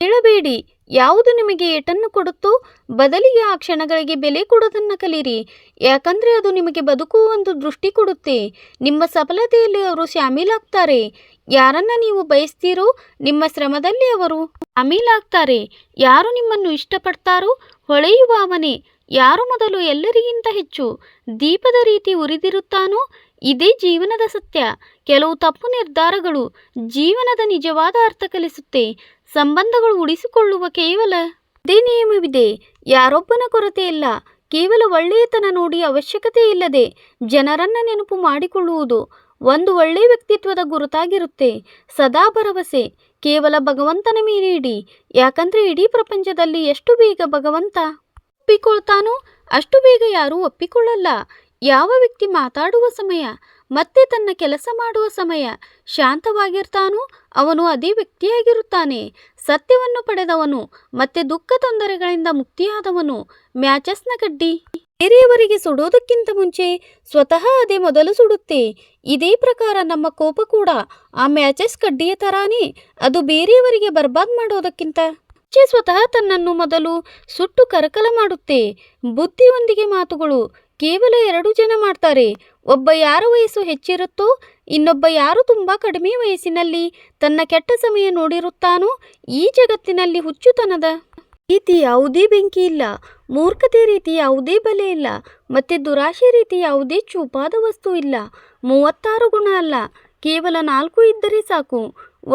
ಹೇಳಬೇಡಿ. ಯಾವುದು ನಿಮಗೆ ಏಟನ್ನು ಕೊಡುತ್ತೋ ಬದಲಿಗೆ ಆ ಕ್ಷಣಗಳಿಗೆ ಬೆಲೆ ಕೊಡೋದನ್ನು ಕಲೀರಿ. ಯಾಕಂದರೆ ಅದು ನಿಮಗೆ ಬದುಕುವ ಒಂದು ದೃಷ್ಟಿ ಕೊಡುತ್ತೆ. ನಿಮ್ಮ ಸಫಲತೆಯಲ್ಲಿ ಅವರು ಶಾಮೀಲಾಗ್ತಾರೆ. ಯಾರನ್ನ ನೀವು ಬಯಸ್ತೀರೋ ನಿಮ್ಮ ಶ್ರಮದಲ್ಲಿ ಅವರು ಶಾಮೀಲಾಗ್ತಾರೆ. ಯಾರು ನಿಮ್ಮನ್ನು ಇಷ್ಟಪಡ್ತಾರೋ ಹೊಳೆಯುವ ಅವನೇ. ಯಾರು ಮೊದಲು ಎಲ್ಲರಿಗಿಂತ ಹೆಚ್ಚು ದೀಪದ ರೀತಿ ಉರಿದಿರುತ್ತಾನೋ ಇದೇ ಜೀವನದ ಸತ್ಯ. ಕೆಲವು ತಪ್ಪು ನಿರ್ಧಾರಗಳು ಜೀವನದ ನಿಜವಾದ ಅರ್ಥ ಕಲಿಸುತ್ತೆ. ಸಂಬಂಧಗಳು ಉಳಿಸಿಕೊಳ್ಳುವ ಕೇವಲ ಅದೇ ನಿಯಮವಿದೆ. ಯಾರೊಬ್ಬನ ಕೊರತೆ ಇಲ್ಲ, ಕೇವಲ ಒಳ್ಳೆಯತನ ನೋಡಿ ಅವಶ್ಯಕತೆ ಇಲ್ಲದೆ ಜನರನ್ನು ನೆನಪು ಮಾಡಿಕೊಳ್ಳುವುದು ಒಂದು ಒಳ್ಳೆಯ ವ್ಯಕ್ತಿತ್ವದ ಗುರುತಾಗಿರುತ್ತೆ. ಸದಾ ಭರವಸೆ ಕೇವಲ ಭಗವಂತನ ಮೇಲೆ ಇಡಿ. ಯಾಕಂದರೆ ಇಡೀ ಪ್ರಪಂಚದಲ್ಲಿ ಎಷ್ಟು ಬೇಗ ಭಗವಂತ ಒಪ್ಪಿಕೊಳ್ತಾನೋ ಅಷ್ಟು ಬೇಗ ಯಾರೂ ಒಪ್ಪಿಕೊಳ್ಳಲ್ಲ. ಯಾವ ವ್ಯಕ್ತಿ ಮಾತಾಡುವ ಸಮಯ ಮತ್ತೆ ತನ್ನ ಕೆಲಸ ಮಾಡುವ ಸಮಯ ಶಾಂತವಾಗಿರ್ತಾನೋ ಅವನು ಅದೇ ವ್ಯಕ್ತಿಯಾಗಿರುತ್ತಾನೆ. ಸತ್ಯವನ್ನು ಪಡೆದವನು ಮತ್ತೆ ದುಃಖ ತೊಂದರೆಗಳಿಂದ ಮುಕ್ತಿಯಾದವನು. ಮ್ಯಾಚಸ್ನ ಕಡ್ಡಿ ಬೇರೆಯವರಿಗೆ ಸುಡೋದಕ್ಕಿಂತ ಮುಂಚೆ ಸ್ವತಃ ಅದೇ ಮೊದಲು ಸುಡುತ್ತೆ. ಇದೇ ಪ್ರಕಾರ ನಮ್ಮ ಕೋಪ ಕೂಡ ಆ ಮ್ಯಾಚಸ್ ಕಡ್ಡಿಯ ಥರಾನೇ. ಅದು ಬೇರೆಯವರಿಗೆ ಬರ್ಬಾದ್ ಮಾಡೋದಕ್ಕಿಂತ ಮುಂಚೆ ಸ್ವತಃ ತನ್ನನ್ನು ಮೊದಲು ಸುಟ್ಟು ಕರಕಲ ಮಾಡುತ್ತೆ. ಬುದ್ಧಿಯೊಂದಿಗೆ ಮಾತುಗಳು ಕೇವಲ 2 ಜನ ಮಾಡ್ತಾರೆ. ಒಬ್ಬ ಯಾರ ವಯಸ್ಸು ಹೆಚ್ಚಿರುತ್ತೋ ಇನ್ನೊಬ್ಬ ಯಾರು ತುಂಬ ಕಡಿಮೆ ವಯಸ್ಸಿನಲ್ಲಿ ತನ್ನ ಕೆಟ್ಟ ಸಮಯ ನೋಡಿರುತ್ತಾನೋ. ಈ ಜಗತ್ತಿನಲ್ಲಿ ಹುಚ್ಚುತನದ ರೀತಿ ಯಾವುದೇ ಬೆಂಕಿ ಇಲ್ಲ, ಮೂರ್ಖತೆ ರೀತಿ ಯಾವುದೇ ಬಲೆ ಇಲ್ಲ, ಮತ್ತು ದುರಾಶೆ ರೀತಿ ಯಾವುದೇ ಚೂಪಾದ ವಸ್ತು ಇಲ್ಲ. 36 ಗುಣ ಅಲ್ಲ, ಕೇವಲ 4 ಇದ್ದರೆ ಸಾಕು.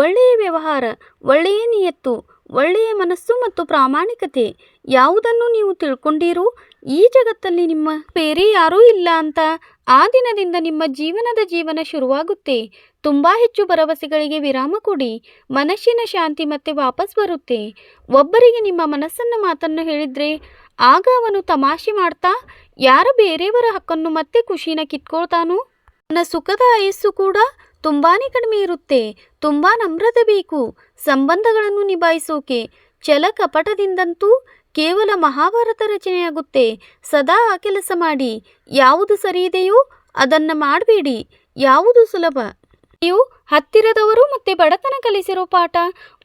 ಒಳ್ಳೆಯ ವ್ಯವಹಾರ, ಒಳ್ಳೆಯ ನಿಯತ್ತು, ಒಳ್ಳೆಯ ಮನಸ್ಸು ಮತ್ತು ಪ್ರಾಮಾಣಿಕತೆ. ಯಾವುದನ್ನು ನೀವು ತಿಳ್ಕೊಂಡಿರೋ ಈ ಜಗತ್ತಲ್ಲಿ ನಿಮ್ಮ ಬೇರೆ ಯಾರೂ ಇಲ್ಲ ಅಂತ ಆ ದಿನದಿಂದ ನಿಮ್ಮ ಜೀವನ ಶುರುವಾಗುತ್ತೆ. ತುಂಬ ಹೆಚ್ಚು ಭರವಸೆಗಳಿಗೆ ವಿರಾಮ ಕೊಡಿ. ಮನಸ್ಸಿನ ಶಾಂತಿ ಮತ್ತೆ ವಾಪಸ್ ಬರುತ್ತೆ. ಒಬ್ಬರಿಗೆ ನಿಮ್ಮ ಮನಸ್ಸನ್ನ ಮಾತನ್ನು ಹೇಳಿದರೆ ಆಗ ಅವನು ತಮಾಷೆ ಮಾಡ್ತಾ ಯಾರ ಬೇರೆಯವರ ಹಕ್ಕನ್ನು ಮತ್ತೆ ಖುಷಿನ ಕಿತ್ಕೊಳ್ತಾನೋ ನನ್ನ ಸುಖದ ಆಯಸ್ಸು ಕೂಡ ತುಂಬಾ ಕಡಿಮೆ ಇರುತ್ತೆ. ತುಂಬ ನಮ್ರತೆ ಬೇಕು ಸಂಬಂಧಗಳನ್ನು ನಿಭಾಯಿಸೋಕೆ. ಛಲ ಕಪಟದಿಂದಂತೂ ಕೇವಲ ಮಹಾಭಾರತ ರಚನೆಯಾಗುತ್ತೆ. ಸದಾ ಆ ಕೆಲಸ ಮಾಡಿ. ಯಾವುದು ಸರಿಯಿದೆಯೋ ಅದನ್ನು ಮಾಡಬೇಡಿ. ಯಾವುದು ಸುಲಭ ನೀವು ಹತ್ತಿರದವರು ಮತ್ತು ಬಡತನ ಕಲಿಸಿರೋ ಪಾಠ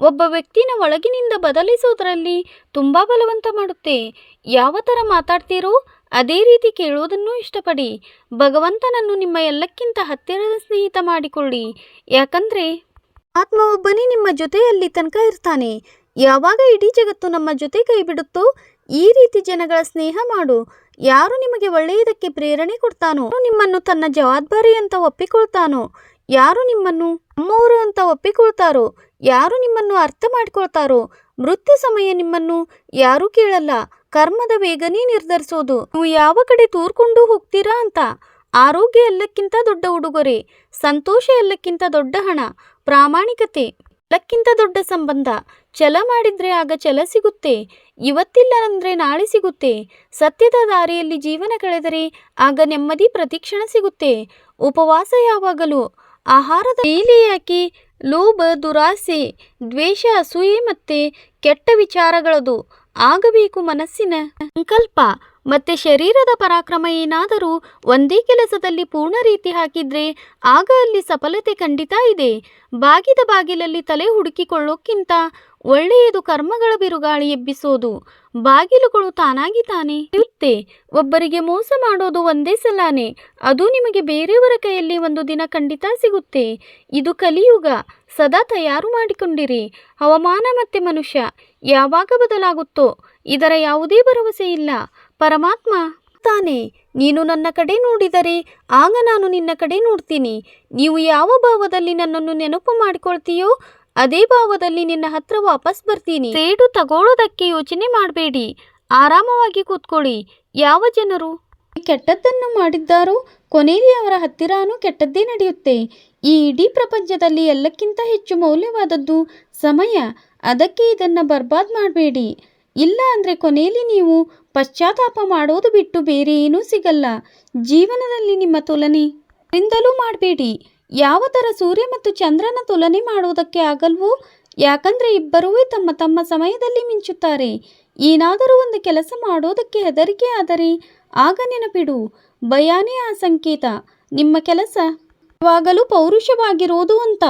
ಒಬ್ಬ ವ್ಯಕ್ತಿನ ಒಳಗಿನಿಂದ ಬದಲಿಸೋದ್ರಲ್ಲಿ ತುಂಬ ಬಲವಂತ ಮಾಡುತ್ತೆ. ಯಾವ ಥರ ಮಾತಾಡ್ತೀರೋ ಅದೇ ರೀತಿ ಕೇಳೋದನ್ನು ಇಷ್ಟಪಡಿ. ಭಗವಂತನನ್ನು ನಿಮ್ಮ ಎಲ್ಲಕ್ಕಿಂತ ಹತ್ತಿರದ ಸ್ನೇಹಿತ ಮಾಡಿಕೊಳ್ಳಿ. ಯಾಕಂದರೆ ಆತ್ಮ ಒಬ್ಬನೇ ನಿಮ್ಮ ಜೊತೆಯಲ್ಲಿ ತನಕ ಇರ್ತಾನೆ. ಯಾವಾಗ ಇಡೀ ಜಗತ್ತು ನಮ್ಮ ಜೊತೆ ಕೈ ಬಿಡುತ್ತೋ ಈ ರೀತಿ ಜನಗಳ ಸ್ನೇಹ ಮಾಡು. ಯಾರು ನಿಮಗೆ ಒಳ್ಳೆಯದಕ್ಕೆ ಪ್ರೇರಣೆ ಕೊಡ್ತಾನೋ, ನಿಮ್ಮನ್ನು ತನ್ನ ಜವಾಬ್ದಾರಿ ಅಂತ ಒಪ್ಪಿಕೊಳ್ತಾನೋ, ಯಾರು ನಿಮ್ಮನ್ನು ನಮ್ಮವರು ಅಂತ ಒಪ್ಪಿಕೊಳ್ತಾರೋ, ಯಾರು ನಿಮ್ಮನ್ನು ಅರ್ಥ ಮಾಡಿಕೊಳ್ತಾರೋ, ಮೃತ್ಯು ಸಮಯ ನಿಮ್ಮನ್ನು ಯಾರೂ ಕೇಳಲ್ಲ. ಕರ್ಮದ ವೇಗನೇ ನಿರ್ಧರಿಸೋದು ನೀವು ಯಾವ ಕಡೆ ತೂರ್ಕೊಂಡು ಹೋಗ್ತೀರಾ ಅಂತ. ಆರೋಗ್ಯ ಎಲ್ಲಕ್ಕಿಂತ ದೊಡ್ಡ ಉಡುಗೊರೆ, ಸಂತೋಷ ಎಲ್ಲಕ್ಕಿಂತ ದೊಡ್ಡ ಹಣ, ಪ್ರಾಮಾಣಿಕತೆ ಎಲ್ಲಕ್ಕಿಂತ ದೊಡ್ಡ ಸಂಬಂಧ. ಛಲ ಮಾಡಿದ್ರೆ ಆಗ ಛಲ ಸಿಗುತ್ತೆ, ಇವತ್ತಿಲ್ಲ ಅಂದ್ರೆ ನಾಳೆ ಸಿಗುತ್ತೆ. ಸತ್ಯದ ದಾರಿಯಲ್ಲಿ ಜೀವನ ಕಳೆದರೆ ಆಗ ನೆಮ್ಮದಿ ಪ್ರತಿಕ್ಷಣ ಸಿಗುತ್ತೆ. ಉಪವಾಸ ಯಾವಾಗಲೂ ಆಹಾರದ ಮೇಲೆ ಯಾಕೆ? ಲೋಭ, ದುರಾಸೆ, ದ್ವೇಷ, ಅಸೂಯೆ ಮತ್ತೆ ಕೆಟ್ಟ ವಿಚಾರಗಳದು ಆಗಬೇಕು ಮನಸ್ಸಿನ ಸಂಕಲ್ಪ. ಮತ್ತೆ ಶರೀರದ ಪರಾಕ್ರಮ ಏನಾದರೂ ಒಂದೇ ಕೆಲಸದಲ್ಲಿ ಪೂರ್ಣ ರೀತಿ ಹಾಕಿದ್ರೆ ಆಗ ಅಲ್ಲಿ ಸಫಲತೆ ಖಂಡಿತ ಇದೆ. ಬಾಗಿದ ಬಾಗಿಲಲ್ಲಿ ತಲೆ ಹುಡುಕಿಕೊಳ್ಳೋಕ್ಕಿಂತ ಒಳ್ಳೆಯದು ಕರ್ಮಗಳ ಬಿರುಗಾಳಿ ಎಬ್ಬಿಸೋದು. ಬಾಗಿಲುಗಳು ತಾನಾಗಿ ತಾನೇ ಇರುತ್ತೆ. ಒಬ್ಬರಿಗೆ ಮೋಸ ಮಾಡೋದು ಒಂದೇ ಸಲಾನೆ, ಅದು ನಿಮಗೆ ಬೇರೆಯವರ ಕೈಯಲ್ಲಿ ಒಂದು ದಿನ ಖಂಡಿತ ಸಿಗುತ್ತೆ. ಇದು ಕಲಿಯುಗ, ಸದಾ ತಯಾರು ಮಾಡಿಕೊಂಡಿರಿ. ಹವಾಮಾನ ಮತ್ತೆ ಮನುಷ್ಯ ಯಾವಾಗ ಬದಲಾಗುತ್ತೋ ಇದರ ಯಾವುದೇ ಭರವಸೆ ಇಲ್ಲ. ಪರಮಾತ್ಮ ತಾನೆ, ನೀನು ನನ್ನ ಕಡೆ ನೋಡಿದರೆ ಆಗ ನಾನು ನಿನ್ನ ಕಡೆ ನೋಡ್ತೀನಿ. ನೀವು ಯಾವ ಭಾವದಲ್ಲಿ ನನ್ನನ್ನು ನೆನಪು ಮಾಡಿಕೊಳ್ತೀಯೋ ಅದೇ ಭಾವದಲ್ಲಿ ನಿನ್ನ ಹತ್ರ ವಾಪಸ್ ಬರ್ತೀನಿ. ಸೇಡು ತಗೊಳ್ಳೋದಕ್ಕೆ ಯೋಚನೆ ಮಾಡಬೇಡಿ, ಆರಾಮವಾಗಿ ಕೂತ್ಕೊಳ್ಳಿ. ಯಾವ ಜನರು ಕೆಟ್ಟದ್ದನ್ನು ಮಾಡಿದ್ದಾರೋ ಕೊನೆಯಲ್ಲಿ ಅವರ ಹತ್ತಿರಾನೂ ಕೆಟ್ಟದ್ದೇ ನಡೆಯುತ್ತೆ. ಈ ಇಡೀ ಪ್ರಪಂಚದಲ್ಲಿ ಎಲ್ಲಕ್ಕಿಂತ ಹೆಚ್ಚು ಮೌಲ್ಯವಾದದ್ದು ಸಮಯ. ಅದಕ್ಕೆ ಇದನ್ನು ಬರ್ಬಾದ್ ಮಾಡಬೇಡಿ, ಇಲ್ಲ ಅಂದರೆ ಕೊನೆಯಲ್ಲಿ ನೀವು ಪಶ್ಚಾತ್ತಾಪ ಮಾಡೋದು ಬಿಟ್ಟು ಬೇರೆ ಏನೂ ಸಿಗಲ್ಲ. ಜೀವನದಲ್ಲಿ ನಿಮ್ಮ ತುಲನೆ ರಿಂದಲೂ ಮಾಡಬೇಡಿ. ಯಾವ ಥರ ಸೂರ್ಯ ಮತ್ತು ಚಂದ್ರನ ತುಲನೆ ಮಾಡೋದಕ್ಕೆ ಆಗಲ್ವೋ, ಯಾಕಂದರೆ ಇಬ್ಬರೂ ತಮ್ಮ ತಮ್ಮ ಸಮಯದಲ್ಲಿ ಮಿಂಚುತ್ತಾರೆ. ಏನಾದರೂ ಒಂದು ಕೆಲಸ ಮಾಡೋದಕ್ಕೆ ಹೆದರಿಕೆ ಆದರೆ ಆಗ ನೆನಪಿಡು, ಭಯನೇ ಆ ಸಂಕೇತ. ನಿಮ್ಮ ಕೆಲಸ ಯಾವಾಗಲೂ ಪೌರುಷವಾಗಿರೋದು ಅಂತ.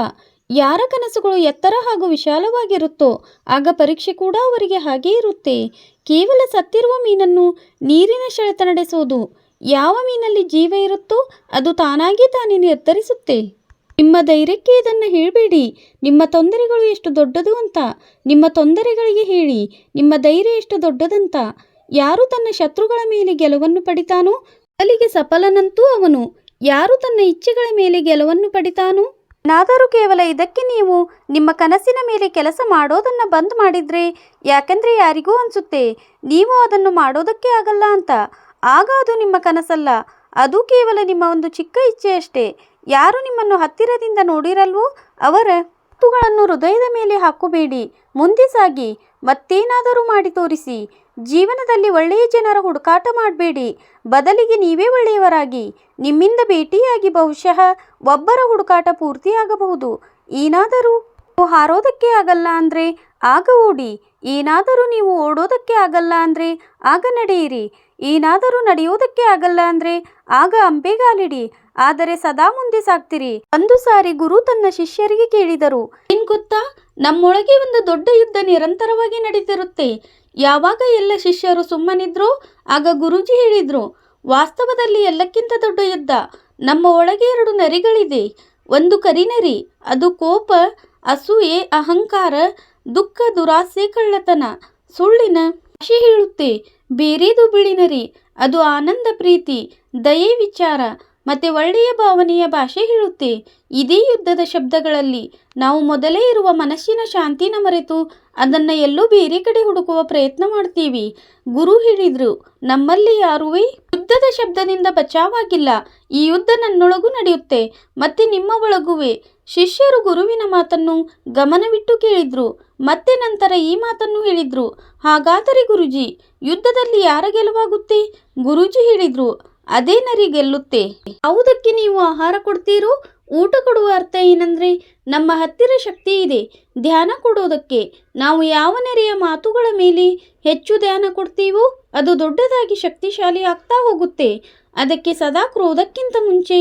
ಯಾರ ಕನಸುಗಳು ಎತ್ತರ ಹಾಗೂ ವಿಶಾಲವಾಗಿರುತ್ತೋ ಆಗ ಪರೀಕ್ಷೆ ಕೂಡ ಅವರಿಗೆ ಹಾಗೇ ಇರುತ್ತೆ. ಕೇವಲ ಸತ್ತಿರುವ ಮೀನನ್ನು ನೀರಿನ ಸೆಳೆತ ನಡೆಸೋದು. ಯಾವ ಮೀನಲ್ಲಿ ಜೀವ ಇರುತ್ತೋ ಅದು ತಾನಾಗಿ ತಾನೇ ನಿರ್ಧರಿಸುತ್ತೆ. ನಿಮ್ಮ ಧೈರ್ಯಕ್ಕೆ ಇದನ್ನು ಹೇಳಬೇಡಿ, ನಿಮ್ಮ ತೊಂದರೆಗಳು ಎಷ್ಟು ದೊಡ್ಡದು ಅಂತ. ನಿಮ್ಮ ತೊಂದರೆಗಳಿಗೆ ಹೇಳಿ ನಿಮ್ಮ ಧೈರ್ಯ ಎಷ್ಟು ದೊಡ್ಡದಂತ. ಯಾರು ತನ್ನ ಶತ್ರುಗಳ ಮೇಲೆ ಗೆಲುವನ್ನು ಪಡಿತಾನೋ ಮೊದಲಿಗೆ ಸಫಲನಂತೂ ಅವನು. ಯಾರು ತನ್ನ ಇಚ್ಛೆಗಳ ಮೇಲೆ ಗೆಲುವನ್ನು ಪಡಿತಾನೋ ನಾದರೂ ಕೇವಲ ಇದಕ್ಕೆ ನೀವು ನಿಮ್ಮ ಕನಸಿನ ಮೇಲೆ ಕೆಲಸ ಮಾಡೋದನ್ನು ಬಂದ್ ಮಾಡಿದ್ರೆ, ಯಾಕೆಂದರೆ ಯಾರಿಗೂ ಅನಿಸುತ್ತೆ ನೀವು ಅದನ್ನು ಮಾಡೋದಕ್ಕೆ ಆಗಲ್ಲ ಅಂತ. ಆಗ ಅದು ನಿಮ್ಮ ಕನಸಲ್ಲ, ಅದು ಕೇವಲ ನಿಮ್ಮ ಒಂದು ಚಿಕ್ಕ ಇಚ್ಛೆ ಅಷ್ಟೇ. ಯಾರು ನಿಮ್ಮನ್ನು ಹತ್ತಿರದಿಂದ ನೋಡಿರಲ್ವೋ ಅವರ ಮಾತುಗಳನ್ನು ಹೃದಯದ ಮೇಲೆ ಹಾಕೋಬೇಡಿ. ಮುಂದೆ ಸಾಗಿ, ಮತ್ತೇನಾದರೂ ಮಾಡಿ ತೋರಿಸಿ. ಜೀವನದಲ್ಲಿ ಒಳ್ಳೆಯ ಜನರ ಹುಡುಕಾಟ ಮಾಡಬೇಡಿ, ಬದಲಿಗೆ ನೀವೇ ಒಳ್ಳೆಯವರಾಗಿ. ನಿಮ್ಮಿಂದ ಭೇಟಿಯಾಗಿ ಬಹುಶಃ ಒಬ್ಬರ ಹುಡುಕಾಟ ಪೂರ್ತಿಯಾಗಬಹುದು. ಏನಾದರೂ ನೀವು ಹಾರೋದಕ್ಕೆ ಆಗಲ್ಲ ಅಂದರೆ ಆಗ ಓಡಿ. ಏನಾದರೂ ನೀವು ಓಡೋದಕ್ಕೆ ಆಗಲ್ಲ ಅಂದರೆ ಆಗ ನಡೆಯಿರಿ. ಏನಾದರೂ ನಡೆಯೋದಕ್ಕೆ ಆಗಲ್ಲ ಅಂದರೆ ಆಗ ಅಂಬೆಗಾಲಿಡಿ. ಆದರೆ ಸದಾ ಮುಂದೆ ಸಾಗ್ತಿರಿ. ಒಂದು ಸಾರಿ ಗುರು ತನ್ನ ಶಿಷ್ಯರಿಗೆ ಕೇಳಿದರು, ಏನ್ ಗೊತ್ತಾ, ನಮ್ಮೊಳಗೆ ಒಂದು ದೊಡ್ಡ ಯುದ್ಧ ನಿರಂತರವಾಗಿ ನಡೀತಿರುತ್ತೆ. ಯಾವಾಗ ಎಲ್ಲ ಶಿಷ್ಯರು ಸುಮ್ಮನಿದ್ರೋ ಆಗ ಗುರೂಜಿ ಹೇಳಿದ್ರು, ವಾಸ್ತವದಲ್ಲಿ ಎಲ್ಲಕ್ಕಿಂತ ದೊಡ್ಡ ಯುದ್ಧ ನಮ್ಮ ಒಳಗೆ ಎರಡು ನರಿಗಳಿದೆ. ಒಂದು ಕರಿನರಿ, ಅದು ಕೋಪ, ಅಸೂಯೆ, ಅಹಂಕಾರ, ದುಃಖ, ದುರಾಸೆ, ಕಳ್ಳತನ, ಸುಳ್ಳಿನ ಭಾಷೆ ಹೇಳುತ್ತೆ. ಬೇರೇದು ಬಿಳಿನರಿ, ಅದು ಆನಂದ, ಪ್ರೀತಿ, ದಯೆ, ವಿಚಾರ ಮತ್ತೆ ಒಳ್ಳೆಯ ಭಾವನೆಯ ಭಾಷೆ ಹೇಳುತ್ತೆ. ಇದೇ ಯುದ್ಧದ ಶಬ್ದಗಳಲ್ಲಿ ನಾವು ಮೊದಲೇ ಇರುವ ಮನಸ್ಸಿನ ಶಾಂತಿನ ಮರೆತು ಅದನ್ನು ಎಲ್ಲೋ ಬೇರೆ ಕಡೆ ಹುಡುಕುವ ಪ್ರಯತ್ನ ಮಾಡ್ತೀವಿ. ಗುರು ಹೇಳಿದ್ರು, ನಮ್ಮಲ್ಲಿ ಯಾರುವೇ ಯುದ್ಧದ ಶಬ್ದದಿಂದ ಬಚಾವಾಗಿಲ್ಲ. ಈ ಯುದ್ಧ ನನ್ನೊಳಗೂ ನಡೆಯುತ್ತೆ ಮತ್ತೆ ನಿಮ್ಮ ಒಳಗುವೆ. ಶಿಷ್ಯರು ಗುರುವಿನ ಮಾತನ್ನು ಗಮನವಿಟ್ಟು ಕೇಳಿದ್ರು. ಮತ್ತೆ ನಂತರ ಈ ಮಾತನ್ನು ಹೇಳಿದ್ರು, ಹಾಗಾದರೆ ಗುರುಜಿ, ಯುದ್ಧದಲ್ಲಿ ಯಾರ ಗೆಲುವಾಗುತ್ತೆ? ಗುರೂಜಿ ಹೇಳಿದ್ರು, ಅದೇ ನರಿ ಗೆಲ್ಲುತ್ತೆ. ಯಾವುದಕ್ಕೆ ನೀವು ಆಹಾರ ಕೊಡ್ತೀರೋ, ಊಟ ಕೊಡುವ ಅರ್ಥ ಏನಂದ್ರೆ ನಮ್ಮ ಹತ್ತಿರ ಶಕ್ತಿ ಇದೆ ಧ್ಯಾನ ಕೊಡೋದಕ್ಕೆ. ನಾವು ಯಾವ ನೆರೆಯ ಮಾತುಗಳ ಮೇಲೆ ಹೆಚ್ಚು ಧ್ಯಾನ ಕೊಡ್ತೀವೋ ಅದು ದೊಡ್ಡದಾಗಿ ಶಕ್ತಿಶಾಲಿ ಆಗ್ತಾ ಹೋಗುತ್ತೆ. ಅದಕ್ಕೆ ಸದಾ ಕ್ರೋಧಕ್ಕಿಂತ ಮುಂಚೆ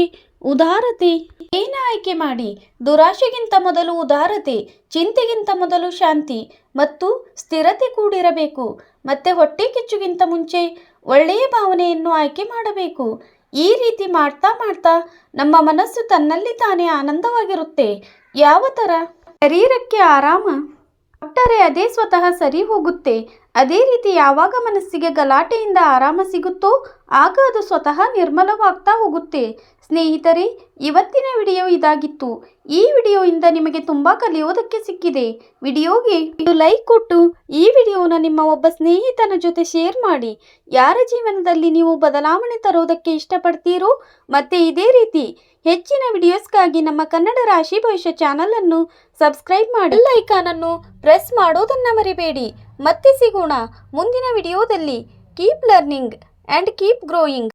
ಉದಾರತೆ ಏನ ಆಯ್ಕೆ ಮಾಡಿ. ದುರಾಶೆಗಿಂತ ಮೊದಲು ಉದಾರತೆ, ಚಿಂತೆಗಿಂತ ಮೊದಲು ಶಾಂತಿ ಮತ್ತು ಸ್ಥಿರತೆ ಕೂಡಿರಬೇಕು. ಮತ್ತೆ ಹೊಟ್ಟೆ ಕಿಚ್ಚುಗಿಂತ ಮುಂಚೆ ಒಳ್ಳೆಯ ಭಾವನೆಯನ್ನು ಆಯ್ಕೆ ಮಾಡಬೇಕು. ಈ ರೀತಿ ಮಾಡ್ತಾ ಮಾಡ್ತಾ ನಮ್ಮ ಮನಸ್ಸು ತನ್ನಲ್ಲಿ ತಾನೇ ಆನಂದವಾಗಿರುತ್ತೆ. ಯಾವ ಥರ? ಶರೀರಕ್ಕೆ ಆರಾಮ ಕೊಟ್ಟರೆ ಅದೇ ಸ್ವತಃ ಸರಿ ಹೋಗುತ್ತೆ. ಅದೇ ರೀತಿ ಯಾವಾಗ ಮನಸ್ಸಿಗೆ ಗಲಾಟೆಯಿಂದ ಆರಾಮ ಸಿಗುತ್ತೋ ಆಗ ಅದು ಸ್ವತಃ ನಿರ್ಮಲವಾಗ್ತಾ ಹೋಗುತ್ತೆ. ಸ್ನೇಹಿತರೆ, ಇವತ್ತಿನ ವಿಡಿಯೋ ಇದಾಗಿತ್ತು. ಈ ವಿಡಿಯೋಯಿಂದ ನಿಮಗೆ ತುಂಬ ಕಲಿಯೋದಕ್ಕೆ ಸಿಕ್ಕಿದೆ. ವಿಡಿಯೋಗೆ ಲೈಕ್ ಕೊಟ್ಟು ಈ ವಿಡಿಯೋನ ನಿಮ್ಮ ಒಬ್ಬ ಸ್ನೇಹಿತನ ಜೊತೆ ಶೇರ್ ಮಾಡಿ. ಯಾರ ಜೀವನದಲ್ಲಿ ನೀವು ಬದಲಾವಣೆ ತರೋದಕ್ಕೆ ಇಷ್ಟಪಡ್ತೀರೋ ಮತ್ತೆ ಇದೇ ರೀತಿ ಹೆಚ್ಚಿನ ವಿಡಿಯೋಸ್ಗಾಗಿ ನಮ್ಮ ಕನ್ನಡ ರಾಶಿ ಭವಿಷ್ಯ ಚಾನಲನ್ನು ಸಬ್ಸ್ಕ್ರೈಬ್ ಮಾಡಿ, ಬೆಲ್ ಐಕಾನ್ ಅನ್ನು ಪ್ರೆಸ್ ಮಾಡೋದನ್ನ ಮರಿಬೇಡಿ. ಮತ್ತೆ ಸಿಗೋಣ ಮುಂದಿನ ವಿಡಿಯೋದಲ್ಲಿ. Keep learning and keep growing.